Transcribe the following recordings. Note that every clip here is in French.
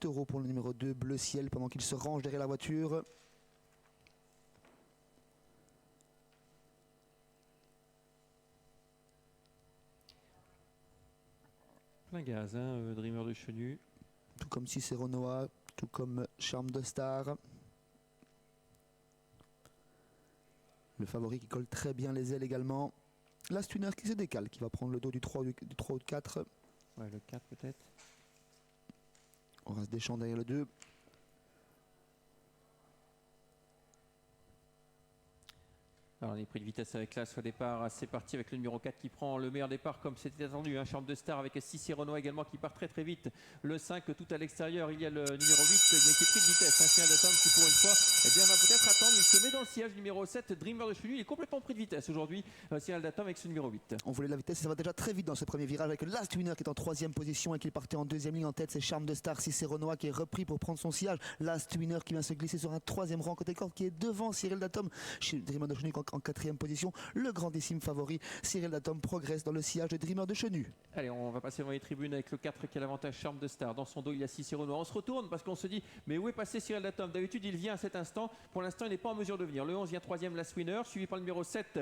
8 € pour le numéro 2, Bleu Ciel, pendant qu'il se range derrière la voiture. Plein gaz, hein, Dreamer de Chenu. Tout comme Cicero Noah, tout comme Charme de Star. Le favori qui colle très bien les ailes également. Last Winner qui se décale, qui va prendre le dos du 3 ou du 4. Ouais, le 4 peut-être. On reste des champs derrière le 2. Alors, on est pris de vitesse avec classe au départ. C'est parti avec le numéro 4 qui prend le meilleur départ comme c'était attendu. Charme de Star avec Cicero également qui part très très vite. Le 5 tout à l'extérieur. Il y a le numéro 8 qui est pris de vitesse. Signal de Tom qui pour une fois va peut-être attendre. Il se met dans le sillage numéro 7. Dreamer de Chenu. Il est complètement pris de vitesse aujourd'hui. Signal d'Atom avec ce numéro 8. On voulait de la vitesse. Ça va déjà très vite dans ce premier virage avec Last Winner qui est en 3e position et qui partait en 2e ligne en tête. C'est Charme de Star, Cicero qui est repris pour prendre son sillage. Last Winner qui vient se glisser sur un 3e rang côté corde qui est devant Cyril d'Atom. Dreamer de Chenu en 4e position. Le grandissime favori, Cyril d'Atom, progresse dans le sillage de Dreamer de Chenu. Allez, on va passer dans les tribunes avec le 4 qui a l'avantage, Charme de Star. Dans son dos, il y a Cicero. On se retourne parce qu'on se dit, mais où est passé Cyril d'Atom? D'habitude, il vient à cet instant. Pour l'instant, il n'est pas en mesure de venir. Le 11 vient 3e, Last Winner, suivi par le numéro 7,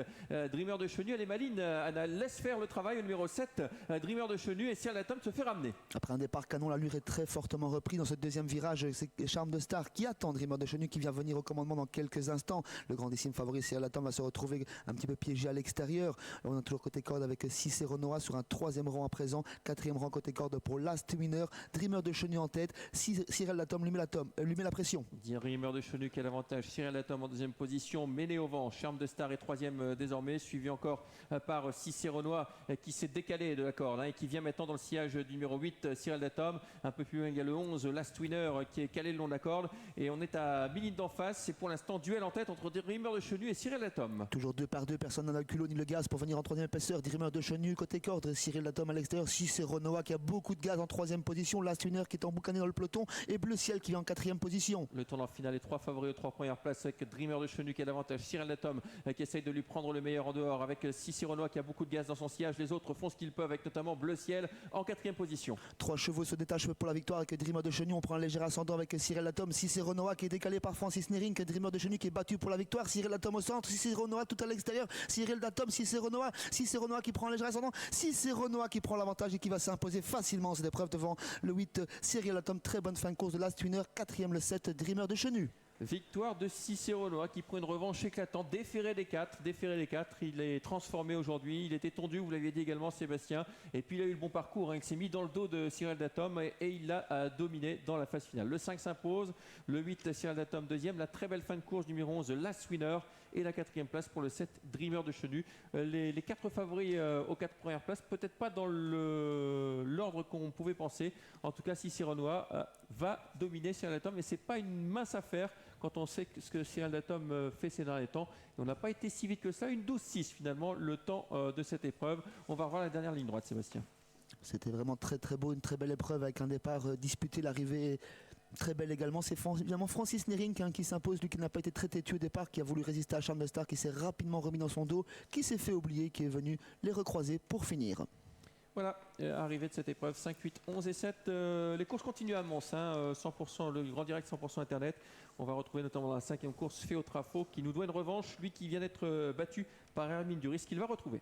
Dreamer de Chenu. Elle est maline, elle laisse faire le travail. Le numéro 7, Dreamer de Chenu, et Cyril d'Atom se fait ramener. Après un départ canon, l'allure est très fortement repris dans ce deuxième virage. C'est Charme de Star qui attend Dreamer de Chenu qui vient venir au commandement dans quelques instants. Le grandissime favori, Cyril d'Atom, va se retrouver un petit peu piégé à l'extérieur. On a toujours côté corde avec Cicero sur un 3e rang à présent, 4e rang côté corde pour Last Winner. Dreamer de Chenu en tête. Cyril d'Atom lui met la pression. Dreamer de Chenu qui a l'avantage. Cyril d'Atom en 2e position, mené au vent. Charme de Star est 3e désormais, suivi encore par Cicero qui s'est décalé de la corde et qui vient maintenant dans le sillage du numéro 8, Cyril d'Atom. Un peu plus loin, il y a le 11, Last Winner qui est calé le long de la corde. Et on est à 1000 lignes d'en face. C'est pour l'instant duel en tête entre Dreamer de Chenu et Cyril d'Atom. Toujours 2 par 2, personne n'a le culot ni le gaz pour venir en 3e épaisseur. Dreamer de Chenu côté corde, Cyril d'Atom à l'extérieur, Cicero qui a beaucoup de gaz en 3e position, Last Winner qui est emboucané dans le peloton et Bleu Ciel qui est en 4e position. Le tournoi final est 3 favoris aux 3 premières places avec Dreamer de Chenu qui a l'avantage, Cyril d'Atom qui essaye de lui prendre le meilleur en dehors avec Cicero qui a beaucoup de gaz dans son sillage. Les autres font ce qu'ils peuvent avec notamment Bleu Ciel en 4e position. 3 chevaux se détachent pour la victoire avec Dreamer de Chenu. On prend un léger ascendant avec Cyril d'Atom, Cicero qui est décalé par Francis Nering, Dreamer de Chenu qui est battu pour la victoire. Cyril d'Atom au centre, Cicero tout à l'extérieur, Cyril d'Atom, Cicero qui prend un léger ascendant, Cicero qui prend l'avantage et qui va s'imposer facilement cette épreuve devant le 8 Cyril d'Atom. Très bonne fin de course de Last Winner, 4e le 7 Dreamer de Chenu. Victoire de Cicero qui prend une revanche éclatante, déféré des 4, il est transformé aujourd'hui, il était tondu, vous l'aviez dit également Sébastien, et puis il a eu le bon parcours, il s'est mis dans le dos de Cyril d'Atom et il l'a dominé dans la phase finale. Le 5 s'impose, le 8 Cyril d'Atom 2e, la très belle fin de course numéro 11 Last Winner et la 4e place pour le 7 Dreamer de Chenu. Les 4 favoris aux 4 premières places, peut-être pas dans l'ordre qu'on pouvait penser, en tout cas Cicero va dominer Cyril d'Atom et c'est pas une mince affaire quand on sait ce que Cyril d'Atom fait ces derniers temps. Et on n'a pas été si vite que ça, une 12-6 finalement le temps de cette épreuve. On va revoir la dernière ligne droite, Sébastien. C'était vraiment très très beau, une très belle épreuve avec un départ disputé, l'arrivée très belle également. C'est évidemment Francis Nering qui s'impose, lui qui n'a pas été très têtu au départ, qui a voulu résister à Charme de Star, qui s'est rapidement remis dans son dos, qui s'est fait oublier, qui est venu les recroiser pour finir. Voilà, arrivée de cette épreuve, 5, 8, 11 et 7. Les courses continuent à Mons, 100%, le grand direct 100% Internet. On va retrouver notamment dans la 5e course Féo Trafo qui nous doit une revanche, lui qui vient d'être battu par Hermine Duris, qu'il va retrouver.